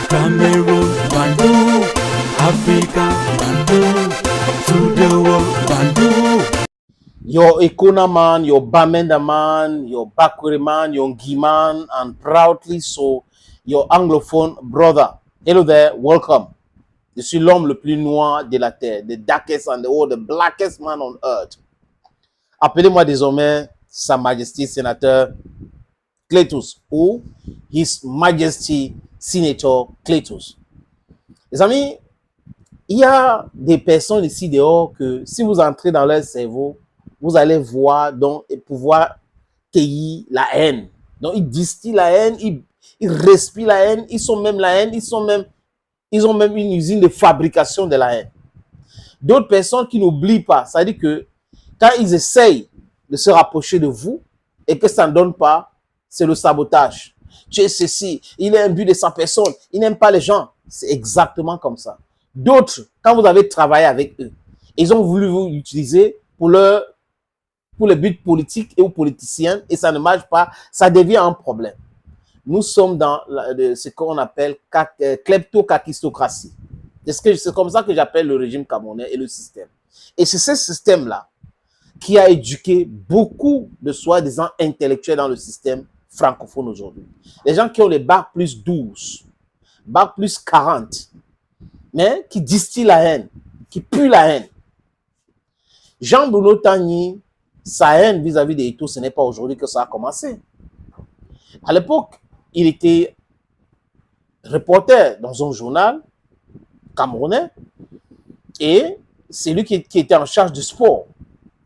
Cameroon, Bandung, Africa, Bandung, to the world, Bandung. Your Ekona man, your Bamenda man, your Bakwere man, your Ngi man, and proudly so, your anglophone brother. Hello there, welcome. Je suis l'homme le plus noir de la terre, the darkest and the blackest man on earth. Appelez-moi désormais Sa Majesté Sénateur Cletus ou His Majesty Senator Cletus. Les amis, il y a des personnes ici dehors que si vous entrez dans leur cerveau, vous allez voir donc et pouvoir cueillir la haine. Donc ils distillent la haine, ils respirent la haine, ils sont même la haine, ils ont même une usine de fabrication de la haine. D'autres personnes qui n'oublient pas, ça veut dire que quand ils essayent de se rapprocher de vous et que ça ne donne pas, c'est le sabotage. Tu es ceci, il est imbu de sa personne, il n'aime pas les gens. C'est exactement comme ça. D'autres, quand vous avez travaillé avec eux, ils ont voulu vous utiliser pour les buts politiques et aux politiciens et ça ne marche pas, ça devient un problème. Nous sommes dans ce qu'on appelle kleptokakistocratie. C'est comme ça que j'appelle le régime camerounais et le système. Et c'est ce système-là qui a éduqué beaucoup de soi-disant intellectuels dans le système francophone aujourd'hui. Les gens qui ont les bacs plus 12, bacs plus 40, mais qui distillent la haine, qui puent la haine. Jean-Bruno Tagny, sa haine vis-à-vis des Eto'o, ce n'est pas aujourd'hui que ça a commencé. À l'époque, il était reporter dans un journal camerounais et c'est lui qui était en charge du sport.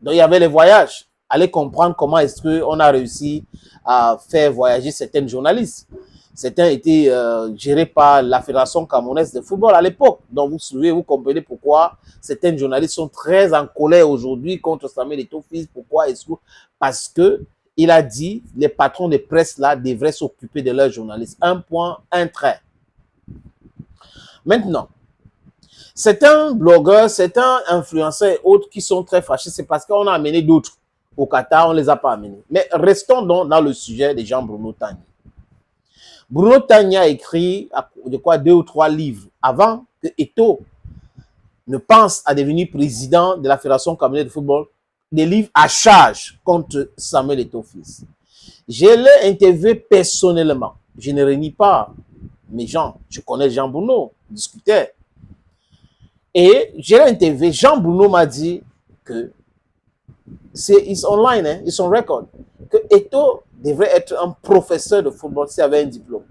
Donc, il y avait les voyages. Allez comprendre comment est-ce qu'on a réussi à faire voyager certains journalistes. Certains étaient gérés par la Fédération camerounaise de football à l'époque. Donc, vous comprenez pourquoi certains journalistes sont très en colère aujourd'hui contre Samuel Eto'o fils. Pourquoi est-ce que? Parce que il a dit les patrons de presse là devraient s'occuper de leurs journalistes. Un point, un trait. Maintenant, certains blogueurs, certains influenceurs et autres qui sont très fâchés, c'est parce qu'on a amené d'autres au Qatar, on ne les a pas amenés. Mais restons donc dans le sujet de Jean-Bruno Tagny. Bruno Tagny a écrit de quoi 2 ou 3 livres avant que Eto'o ne pense à devenir président de la Fédération camerounaise de football, des livres à charge contre Samuel Eto'o fils. Je l'ai interviewé personnellement. Je ne renie pas mes gens. Je connais Jean-Bruno, on discutait. Et je l'ai interviewé. Jean-Bruno m'a dit que c'est online, hein, ils sont record, que Eto'o devrait être un professeur de football s'il avait un diplôme.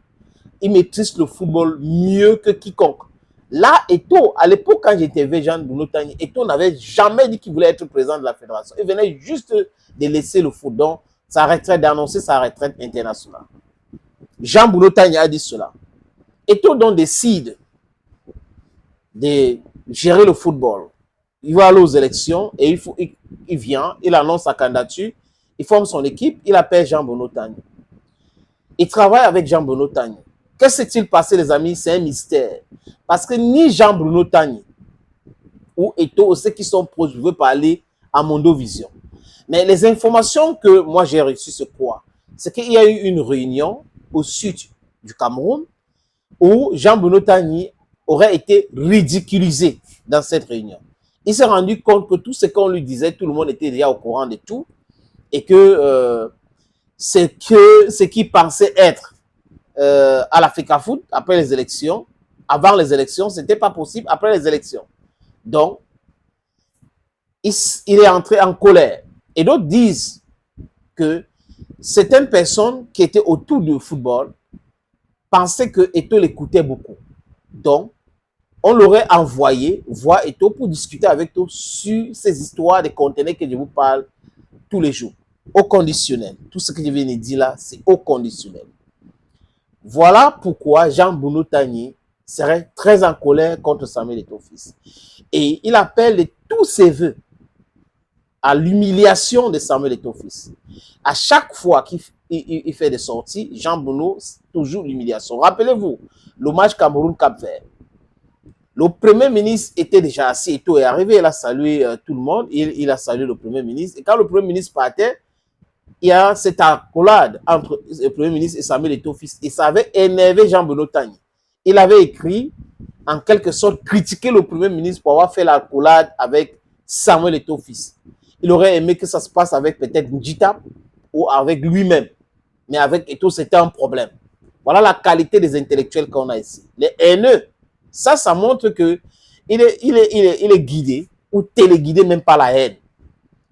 Il maîtrise le football mieux que quiconque. Là, Eto'o, à l'époque, quand j'étais avec Jean-Bruno Tagny, Eto'o n'avait jamais dit qu'il voulait être président de la fédération. Il venait juste de laisser le foot, donc sa retraite, d'annoncer sa retraite internationale. Jean-Bruno Tagny a dit cela. Eto'o donc décide de gérer le football. Il va aller aux élections et il vient, il annonce sa candidature, il forme son équipe, il appelle Jean-Bruno Tagny. Il travaille avec Jean-Bruno Tagny. Qu'est-ce qui s'est passé, les amis? C'est un mystère. Parce que ni Jean-Bruno Tagny ou Eto'o, ceux qui sont proches, je veux parler à Mondovision. Mais les informations que moi j'ai reçues, c'est quoi? C'est qu'il y a eu une réunion au sud du Cameroun où Jean-Bruno Tagny aurait été ridiculisé dans cette réunion. Il s'est rendu compte que tout ce qu'on lui disait, tout le monde était déjà au courant de tout et que ce qu'il pensait être à l'Africa Foot après les élections, avant les élections, ce n'était pas possible après les élections. Donc, il est entré en colère. Et d'autres disent que certaines personnes qui étaient autour du football pensaient que Eto'o l'écoutait beaucoup. Donc, on l'aurait envoyé voir Eto'o pour discuter avec Eto'o sur ces histoires de conteneurs que je vous parle tous les jours. Au conditionnel. Tout ce que je viens de dire là, c'est au conditionnel. Voilà pourquoi Jean-Bruno Tagny serait très en colère contre Samuel Eto'o fils. Et il appelle de tous ses voeux à l'humiliation de Samuel Eto'o fils. À chaque fois qu'il fait des sorties, Jean-Bruno, toujours l'humiliation. Rappelez-vous, le match Cameroun-Cap-Vert. Le Premier ministre était déjà assis, Eto'o est arrivé, il a salué tout le monde, il a salué le Premier ministre. Et quand le Premier ministre partait, il y a cette accolade entre le Premier ministre et Samuel Eto'o fils. Et ça avait énervé Jean-Bruno Tagny. il avait écrit, en quelque sorte, critiquer le Premier ministre pour avoir fait la collade avec Samuel Eto'o fils. Il aurait aimé que ça se passe avec peut-être Njita ou avec lui-même. Mais avec Eto'o, c'était un problème. Voilà la qualité des intellectuels qu'on a ici. Les haineux, ça montre que il est guidé ou téléguidé même par la haine.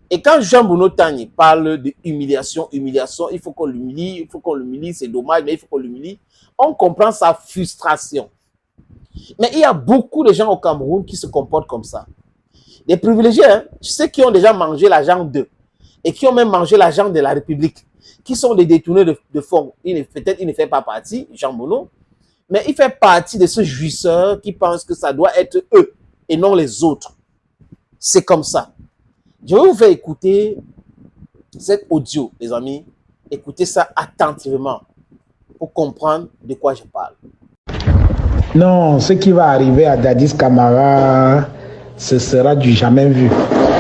Et quand Jean-Bruno Tagny parle d'humiliation, il faut qu'on l'humilie, c'est dommage, mais il faut qu'on l'humilie, on comprend sa frustration. Mais il y a beaucoup de gens au Cameroun qui se comportent comme ça. Les privilégiés, hein, tu sais, qui ont déjà mangé l'argent d'eux et qui ont même mangé l'argent de la République, qui sont des détournés de fonds. Peut-être il ne fait pas partie, Jean-Bruno, mais il fait partie de ce jouisseur qui pense que ça doit être eux et non les autres. C'est comme ça. Je vais vous faire écouter cet audio, les amis. Écoutez ça attentivement pour comprendre de quoi je parle. Non, ce qui va arriver à Dadis Camara, ce sera du jamais vu.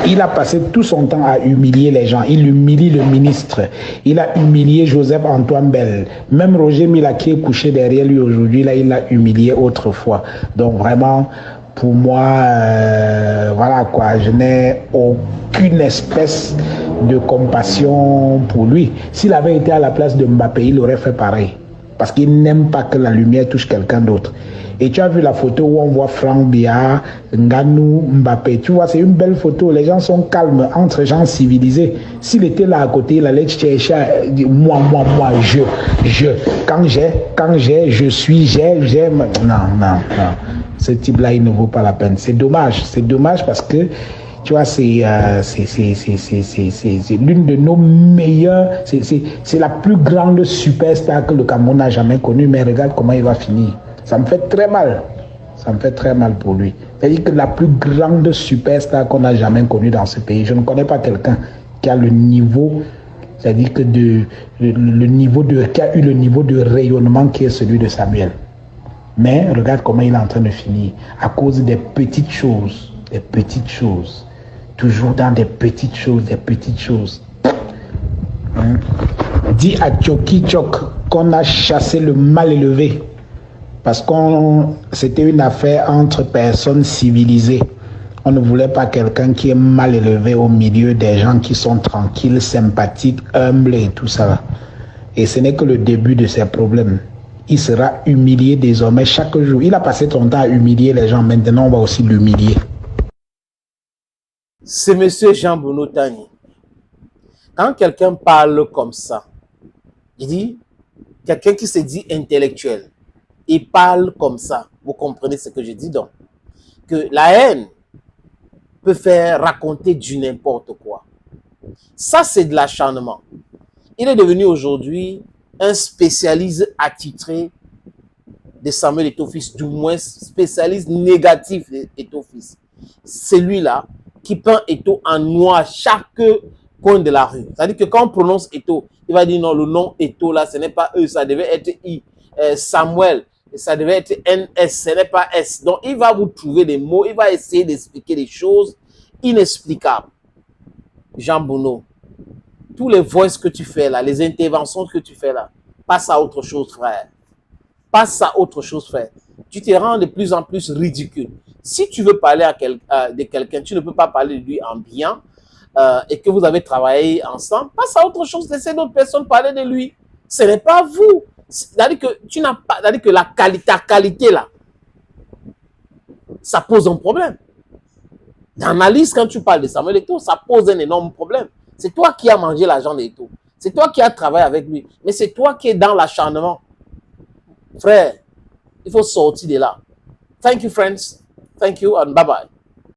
Il a passé tout son temps à humilier les gens. Il humilie le ministre. Il a humilié Joseph-Antoine Bell. Même Roger Mila qui est couché derrière lui aujourd'hui, là, il l'a humilié autrefois. Donc vraiment, pour moi, voilà quoi, je n'ai aucune espèce de compassion pour lui. S'il avait été à la place de Mbappé, il aurait fait pareil. Parce qu'il n'aime pas que la lumière touche quelqu'un d'autre. Et tu as vu la photo où on voit Franck Bia, Nganou, Mbappé. Tu vois, c'est une belle photo. Les gens sont calmes, entre gens civilisés. S'il était là à côté, il allait chercher moi, je. Quand j'ai, je suis, j'ai. Non. Ce type-là, il ne vaut pas la peine. C'est dommage. C'est dommage parce que, tu vois, c'est l'une de nos meilleures, c'est la plus grande superstar que le Cameroun n'a jamais connue, mais regarde comment il va finir. Ça me fait très mal. Ça me fait très mal pour lui. C'est-à-dire que la plus grande superstar qu'on a jamais connue dans ce pays, je ne connais pas quelqu'un qui a le niveau, c'est-à-dire que qui a eu le niveau de rayonnement qui est celui de Samuel. Mais regarde comment il est en train de finir, à cause des petites choses. Toujours dans des petites choses. Dis à Tchoki Tchok qu'on a chassé le mal élevé. Parce que c'était une affaire entre personnes civilisées. On ne voulait pas quelqu'un qui est mal élevé au milieu des gens qui sont tranquilles, sympathiques, humbles et tout ça. Et ce n'est que le début de ses problèmes. Il sera humilié désormais chaque jour. Il a passé son temps à humilier les gens. Maintenant, on va aussi l'humilier. C'est monsieur Jean-Bruno Tagny. Quand quelqu'un parle comme ça, il dit, quelqu'un qui se dit intellectuel, il parle comme ça. Vous comprenez ce que je dis donc? Que la haine peut faire raconter du n'importe quoi. Ça, c'est de l'acharnement. Il est devenu aujourd'hui un spécialiste attitré de Samuel Eto'o fils, du moins spécialiste négatif d'Eto'o fils. Celui-là qui peint Eto'o en noir chaque coin de la rue. C'est-à-dire que quand on prononce Eto'o, il va dire non, le nom Eto'o là, ce n'est pas E, ça devait être I. Samuel, ça devait être NS, ce n'est pas S. Donc il va vous trouver des mots, il va essayer d'expliquer des choses inexplicables. Jean-Bruno, tous les voices que tu fais là, les interventions que tu fais là, passe à autre chose, frère. Passe à autre chose, frère. Tu te rends de plus en plus ridicule. Si tu veux parler de quelqu'un, tu ne peux pas parler de lui en bien et que vous avez travaillé ensemble, passe à autre chose. Laissez d'autres personnes parler de lui. Ce n'est pas vous. C'est-à-dire que tu n'as pas, c'est-à-dire que ta qualité là, ça pose un problème. D'analyse, quand tu parles de Samuel Eto'o, ça pose un énorme problème. C'est toi qui as mangé l'argent d'Eto'o. C'est toi qui as travaillé avec lui. Mais c'est toi qui es dans l'acharnement. Frère, il faut sortir de là. Thank you, friends. Thank you and bye-bye.